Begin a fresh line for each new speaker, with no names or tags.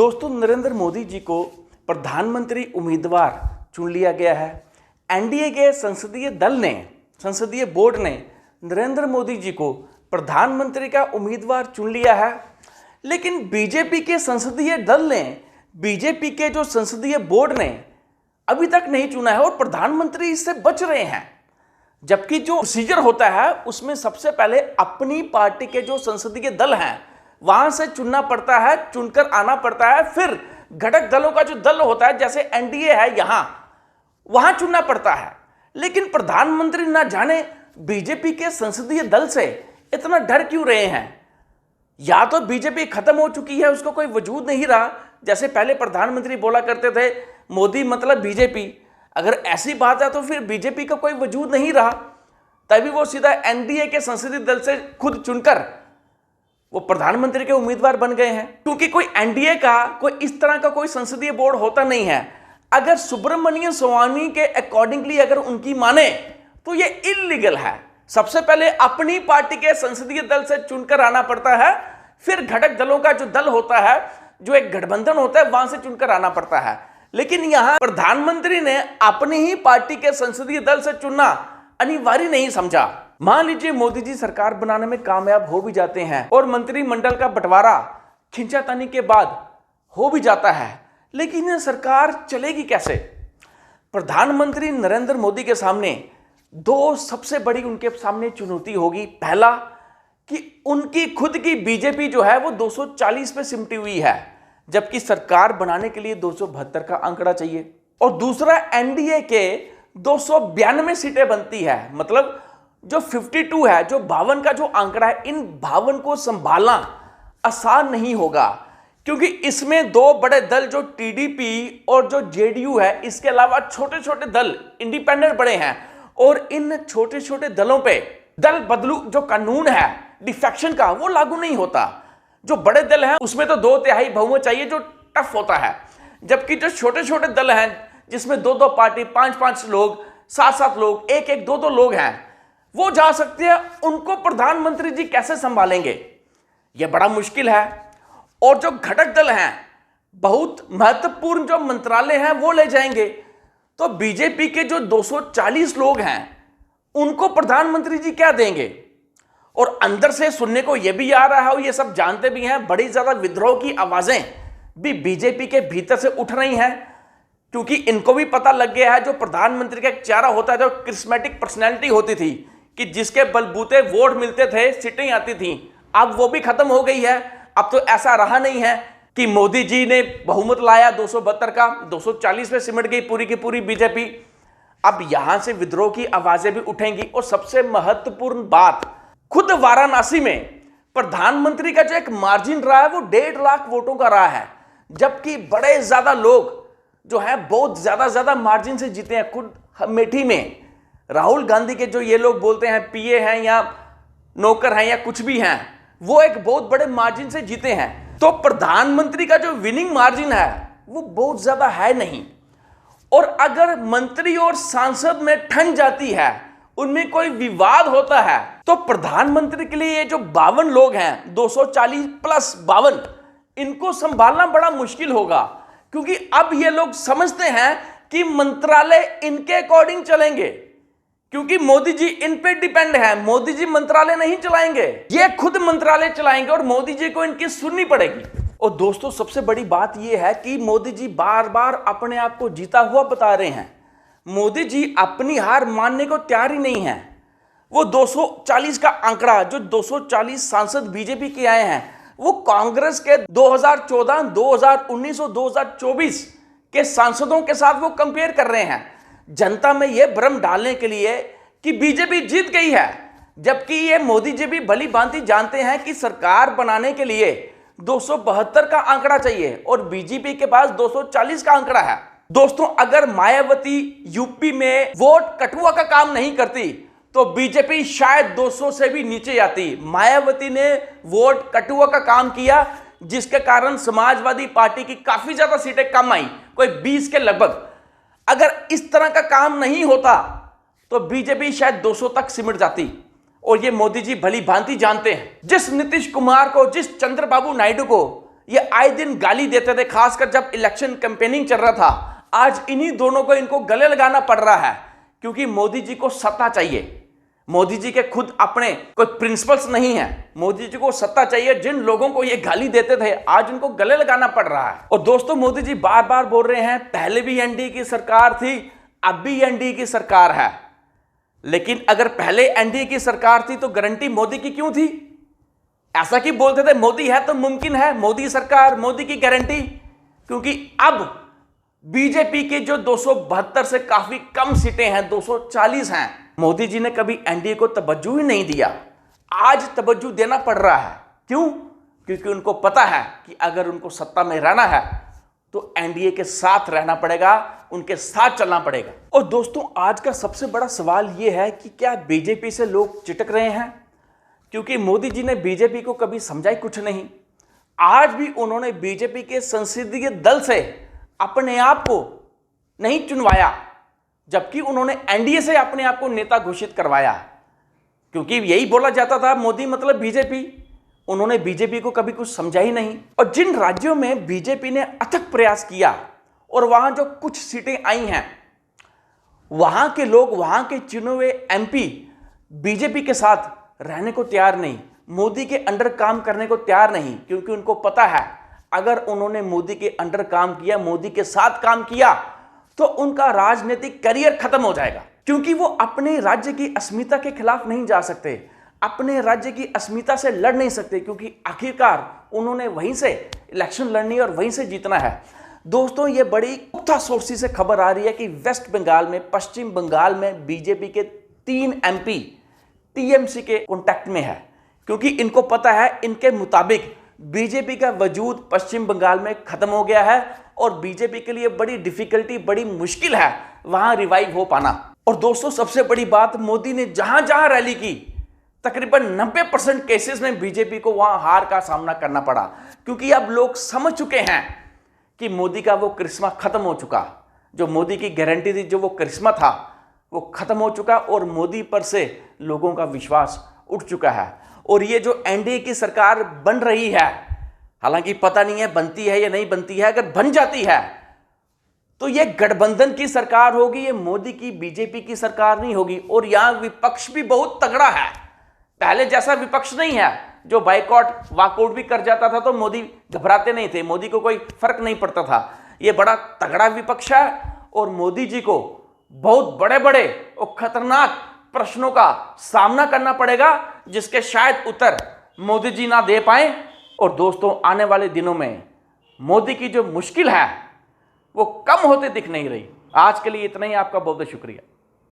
दोस्तों, नरेंद्र मोदी जी को प्रधानमंत्री उम्मीदवार चुन लिया गया है। एनडीए के संसदीय बोर्ड ने नरेंद्र मोदी जी को प्रधानमंत्री का उम्मीदवार चुन लिया है। लेकिन बीजेपी के संसदीय दल ने, बीजेपी के जो संसदीय बोर्ड ने अभी तक नहीं चुना है और प्रधानमंत्री इससे बच रहे हैं। जबकि जो प्रोसीजर होता है उसमें सबसे पहले अपनी पार्टी के जो संसदीय दल हैं वहां से चुनना पड़ता है, चुनकर आना पड़ता है। फिर घटक दलों का जो दल होता है, जैसे एनडीए है, वहां चुनना पड़ता है। लेकिन प्रधानमंत्री ना जाने बीजेपी के संसदीय दल से इतना डर क्यों रहे हैं। या तो बीजेपी खत्म हो चुकी है, उसको कोई वजूद नहीं रहा। जैसे पहले प्रधानमंत्री बोला करते थे मोदी मतलब बीजेपी। अगर ऐसी बात है तो फिर बीजेपी का कोई वजूद नहीं रहा, तभी वो सीधा एनडीए के संसदीय दल से खुद चुनकर वो प्रधानमंत्री के उम्मीदवार बन गए हैं। क्योंकि कोई एनडीए का कोई इस तरह का कोई संसदीय बोर्ड होता नहीं है। अगर सुब्रमण्यम स्वामी के अकॉर्डिंगली अगर उनकी माने तो ये इलीगल है। सबसे पहले अपनी पार्टी के संसदीय दल से चुनकर आना पड़ता है, फिर घटक दलों का जो दल होता है, जो एक गठबंधन होता है, वहां से चुनकर आना पड़ता है। लेकिन यहां प्रधानमंत्री ने अपनी ही पार्टी के संसदीय दल से चुनना अनिवार्य नहीं समझा। मान लीजिए मोदी जी सरकार बनाने में कामयाब हो भी जाते हैं और मंत्रिमंडल का बंटवारा खींचातानी के बाद हो भी जाता है, लेकिन यह सरकार चलेगी कैसे। प्रधानमंत्री नरेंद्र मोदी के सामने दो सबसे बड़ी उनके सामने चुनौती होगी। पहला कि उनकी खुद की बीजेपी जो है वो 240 पे सिमटी हुई है, जबकि सरकार बनाने के लिए 272 का आंकड़ा चाहिए। और दूसरा, एनडीए के 292 सीटें बनती है, मतलब जो 52 है, जो 52 का जो आंकड़ा है, इन 52 को संभालना आसान नहीं होगा। क्योंकि इसमें दो बड़े दल जो टीडीपी और जो जेडीयू है, इसके अलावा छोटे छोटे दल इंडिपेंडेंट बड़े हैं। और इन छोटे छोटे दलों पे दल बदलू जो कानून है डिफेक्शन का, वो लागू नहीं होता। जो बड़े दल हैं उसमें तो 2/3 बहुमत चाहिए, जो टफ होता है। जबकि जो छोटे छोटे दल हैं जिसमें 2-2 पार्टी, 5-5 लोग, 7-7 लोग, 1-1, 2-2 लोग हैं, वो जा सकते हैं। उनको प्रधानमंत्री जी कैसे संभालेंगे, यह बड़ा मुश्किल है। और जो घटक दल हैं, बहुत महत्वपूर्ण जो मंत्रालय हैं वो ले जाएंगे। तो बीजेपी के जो 240 लोग हैं उनको प्रधानमंत्री जी क्या देंगे। और अंदर से सुनने को यह भी आ रहा है, और ये सब जानते भी हैं, बड़ी ज्यादा विद्रोह की आवाजें भी बीजेपी के भीतर से उठ रही हैं। क्योंकि इनको भी पता लग गया है जो प्रधानमंत्री का एक चेहरा होता है, जो क्रिस्मेटिक पर्सनैलिटी होती थी कि जिसके बलबूते वोट मिलते थे, सीटें आती थी, अब वो भी खत्म हो गई है। अब तो ऐसा रहा नहीं है कि मोदी जी ने बहुमत लाया 272 का, 240 पे सिमट गई पूरी की पूरी बीजेपी। अब यहां से विद्रोह की आवाजें भी उठेंगी। और सबसे महत्वपूर्ण बात, खुद वाराणसी में प्रधानमंत्री का जो एक मार्जिन रहा है वो 1.5 लाख वोटों का रहा है, जबकि बड़े ज्यादा लोग जो है बहुत ज्यादा मार्जिन से जीते हैं। खुद अमेठी में राहुल गांधी के जो ये लोग बोलते हैं पीए हैं या नौकर हैं या कुछ भी हैं, वो एक बहुत बड़े मार्जिन से जीते हैं। तो प्रधानमंत्री का जो विनिंग मार्जिन है वो बहुत ज्यादा है नहीं। और अगर मंत्री और सांसद में ठन जाती है, उनमें कोई विवाद होता है, तो प्रधानमंत्री के लिए ये जो 52 लोग हैं, 240 प्लस 52, इनको संभालना बड़ा मुश्किल होगा। क्योंकि अब ये लोग समझते हैं कि मंत्रालय इनके अकॉर्डिंग चलेंगे, क्योंकि मोदी जी इन पे डिपेंड है। मोदी जी मंत्रालय नहीं चलाएंगे, ये खुद मंत्रालय चलाएंगे और मोदी जी को इनकी सुननी पड़ेगी। और दोस्तों, सबसे बड़ी बात यह है कि मोदी जी बार बार अपने आप को जीता हुआ बता रहे हैं। मोदी जी अपनी हार मानने को तैयार ही नहीं है। वो 240 का आंकड़ा, जो 240 सांसद बीजेपी के आए हैं, वो कांग्रेस के 2014, 2019 और 2024 के सांसदों के साथ वो कंपेयर कर रहे हैं, जनता में यह भ्रम डालने के लिए कि बीजेपी जीत गई है। जबकि ये मोदी जी भी भली भांति जानते हैं कि सरकार बनाने के लिए 272 का आंकड़ा चाहिए और बीजेपी के पास 240 का आंकड़ा है। दोस्तों, अगर मायावती यूपी में वोट कठुआ का काम नहीं करती तो बीजेपी शायद 200 से भी नीचे आती। मायावती ने वोट कठुआ का काम किया, जिसके कारण समाजवादी पार्टी की काफी ज्यादा सीटें कम आई, कोई 20 के लगभग। अगर इस तरह का काम नहीं होता तो बीजेपी शायद 200 तक सिमट जाती। और ये मोदी जी भली भांति जानते हैं। जिस नीतीश कुमार को, जिस चंद्रबाबू नायडू को ये आए दिन गाली देते थे, खासकर जब इलेक्शन कैंपेनिंग चल रहा था। आज इन्हीं दोनों को इनको गले लगाना पड़ रहा है, क्योंकि मोदी जी को सत्ता चाहिए। मोदी जी के खुद अपने कोई प्रिंसिपल्स नहीं है, मोदी जी को सत्ता चाहिए। जिन लोगों को ये गाली देते थे आज उनको गले लगाना पड़ रहा है। और दोस्तों, मोदी जी बार बार बोल रहे हैं पहले भी एनडीए की सरकार थी, अब भी एनडीए की सरकार है। लेकिन अगर पहले एनडीए की सरकार थी तो गारंटी मोदी की क्यों थी? ऐसा कि बोलते थे मोदी है तो मुमकिन है, मोदी सरकार, मोदी की गारंटी। क्योंकि अब बीजेपी के जो 272 से काफी कम सीटें हैं, 240 हैं, मोदी जी ने कभी एनडीए को तवज्जो ही नहीं दिया। आज तवज्जो देना पड़ रहा है। क्यों? क्योंकि उनको पता है कि अगर उनको सत्ता में रहना है तो एनडीए के साथ रहना पड़ेगा, उनके साथ चलना पड़ेगा। और दोस्तों, आज का सबसे बड़ा सवाल यह है कि क्या बीजेपी से लोग चिटक रहे हैं? क्योंकि मोदी जी ने बीजेपी को कभी समझा ही कुछ नहीं। आज भी उन्होंने बीजेपी के संसदीय दल से अपने आप को नहीं चुनवाया, जबकि उन्होंने एनडीए से अपने आप को नेता घोषित करवाया। क्योंकि यही बोला जाता था मोदी मतलब बीजेपी। उन्होंने बीजेपी को कभी कुछ समझा ही नहीं। और जिन राज्यों में बीजेपी ने अथक प्रयास किया और वहां जो कुछ सीटें आई हैं, वहां के लोग, वहां के चुने हुए एमपी बीजेपी के साथ रहने को तैयार नहीं, मोदी के अंडर काम करने को तैयार नहीं। क्योंकि उनको पता है अगर उन्होंने मोदी के अंडर काम किया, मोदी के साथ काम किया, तो उनका राजनीतिक करियर खत्म हो जाएगा। क्योंकि वो अपने राज्य की अस्मिता के खिलाफ नहीं जा सकते, अपने राज्य की अस्मिता से लड़ नहीं सकते, क्योंकि आखिरकार उन्होंने वहीं से इलेक्शन लड़नी और वहीं से जीतना है। दोस्तों, ये बड़ी पुख्ता सोर्सेस से खबर आ रही है कि वेस्ट बंगाल में, पश्चिम बंगाल में बीजेपी के 3 एमपी टीएमसी के कांटेक्ट में है। क्योंकि इनको पता है इनके मुताबिक बीजेपी का वजूद पश्चिम बंगाल में खत्म हो गया है और बीजेपी के लिए बड़ी डिफिकल्टी, बड़ी मुश्किल है वहां रिवाइव हो पाना। और दोस्तों, सबसे बड़ी बात, मोदी ने जहां जहां रैली की तकरीबन 90% केसेस में बीजेपी को वहां हार का सामना करना पड़ा। क्योंकि अब लोग समझ चुके हैं कि मोदी का वो करिश्मा खत्म हो चुका, जो मोदी की गारंटी थी, जो वो करिश्मा था, वो खत्म हो चुका और मोदी पर से लोगों का विश्वास उठ चुका है। और ये जो एनडीए की सरकार बन रही है, हालांकि पता नहीं है बनती है या नहीं बनती है, अगर बन जाती है तो ये गठबंधन की सरकार होगी, ये मोदी की, बीजेपी की सरकार नहीं होगी। और यहां विपक्ष भी बहुत तगड़ा है, पहले जैसा विपक्ष नहीं है जो बाइकआउट, वॉकआउट भी कर जाता था तो मोदी घबराते नहीं थे, मोदी को कोई फर्क नहीं पड़ता था। ये बड़ा तगड़ा विपक्ष है और मोदी जी को बहुत बड़े बड़े और खतरनाक प्रश्नों का सामना करना पड़ेगा, जिसके शायद उत्तर मोदी जी ना दे पाए। और दोस्तों, आने वाले दिनों में मोदी की जो मुश्किल है वो कम होते दिख नहीं रही। आज के लिए इतना ही। आपका बहुत बहुत शुक्रिया।